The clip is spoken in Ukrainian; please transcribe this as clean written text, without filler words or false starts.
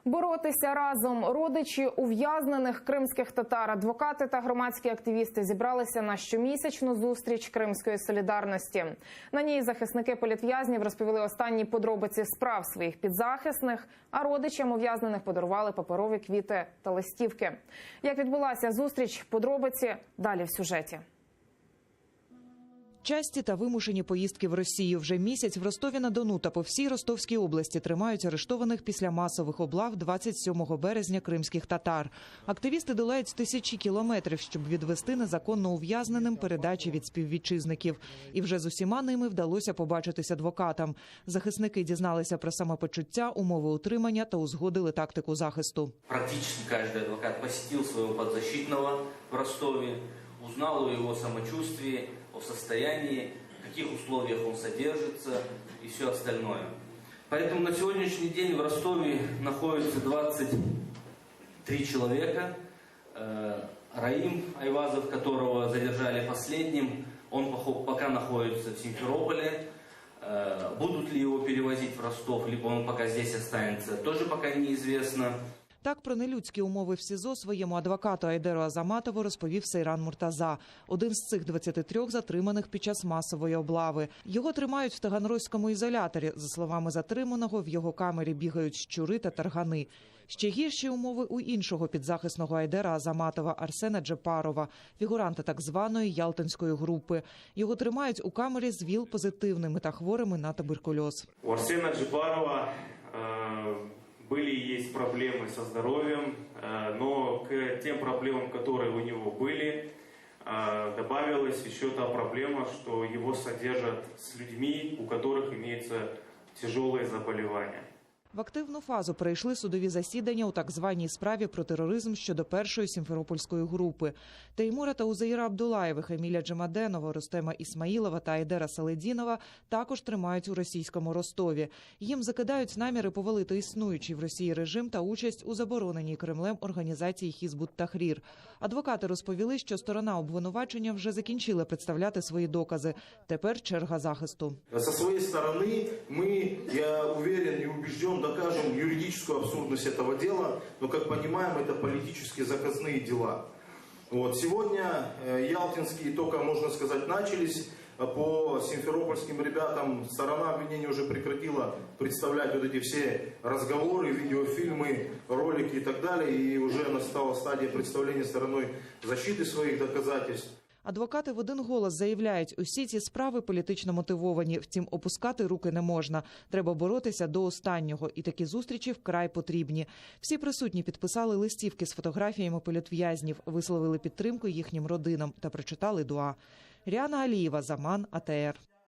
Боротися разом. Родичі ув'язнених кримських татар, адвокати та громадські активісти зібралися на щомісячну зустріч Кримської солідарності. На ній захисники політв'язнів розповіли останні подробиці справ своїх підзахисних, а родичам ув'язнених подарували паперові квіти та листівки. Як відбулася зустріч, подробиці далі в сюжеті. Часті та вимушені поїздки в Росію. Вже місяць в Ростові-на-Дону та по всій Ростовській області тримають арештованих після масових облав 27 березня кримських татар. Активісти долають тисячі кілометрів, щоб відвести незаконно ув'язненим передачі від співвітчизників. І вже з усіма ними вдалося побачитись адвокатам. Захисники дізналися про самопочуття, умови утримання та узгодили тактику захисту. Практично кожен адвокат посетив свого підзахисного в Ростові, узнал о его самочувствии, о состоянии, в каких условиях он содержится и все остальное. Поэтому на сегодняшний день в Ростове находится 23 человека. Раим Айвазов, которого задержали последним, он пока находится в Симферополе. Будут ли его перевозить в Ростов, либо он пока здесь останется, тоже пока неизвестно. Так про нелюдські умови в СІЗО своєму адвокату Айдеру Азаматову розповів Сейран Муртаза, один з цих 23 затриманих під час масової облави. Його тримають в таганрозькому ізоляторі. За словами затриманого, в його камері бігають щури та таргани. Ще гірші умови у іншого підзахисного Айдера Азаматова Арсена Джепарова, фігуранта так званої Ялтинської групи. Його тримають у камері з ВІЛ-позитивними та хворими на туберкульоз. У Арсена Джепарова были и есть проблемы со здоровьем, но к тем проблемам, которые у него были, добавилась еще та проблема, что его содержат с людьми, у которых имеются тяжелые заболевания. В активну фазу перейшли судові засідання у так званій справі про тероризм щодо першої сімферопольської групи. Теймура та Узаїра Абдулаєвих, Еміля Джемаденова, Рустема Ісмаїлова та Айдера Саледінова також тримають у російському Ростові. Їм закидають наміри повалити існуючий в Росії режим та участь у забороненій Кремлем організації Хізбут-Тахрір. Адвокати розповіли, що сторона обвинувачення вже закінчила представляти свої докази. Тепер черга захисту. Со своєї сторони ми, я уверен і убежден, докажем юридическую абсурдность этого дела, но, как понимаем, это политические заказные дела. Вот. Сегодня ялтинские только, можно сказать, начались. По симферопольским ребятам сторона обвинения уже прекратила представлять вот эти все разговоры, видеофильмы, ролики и так далее. И уже настала стадия представления стороной защиты своих доказательств. Адвокати в один голос заявляють, усі ці справи політично мотивовані, втім опускати руки не можна. Треба боротися до останнього, і такі зустрічі вкрай потрібні. Всі присутні підписали листівки з фотографіями політв'язнів, висловили підтримку їхнім родинам та прочитали дуа. Ріана Алієва, Заман, АТР.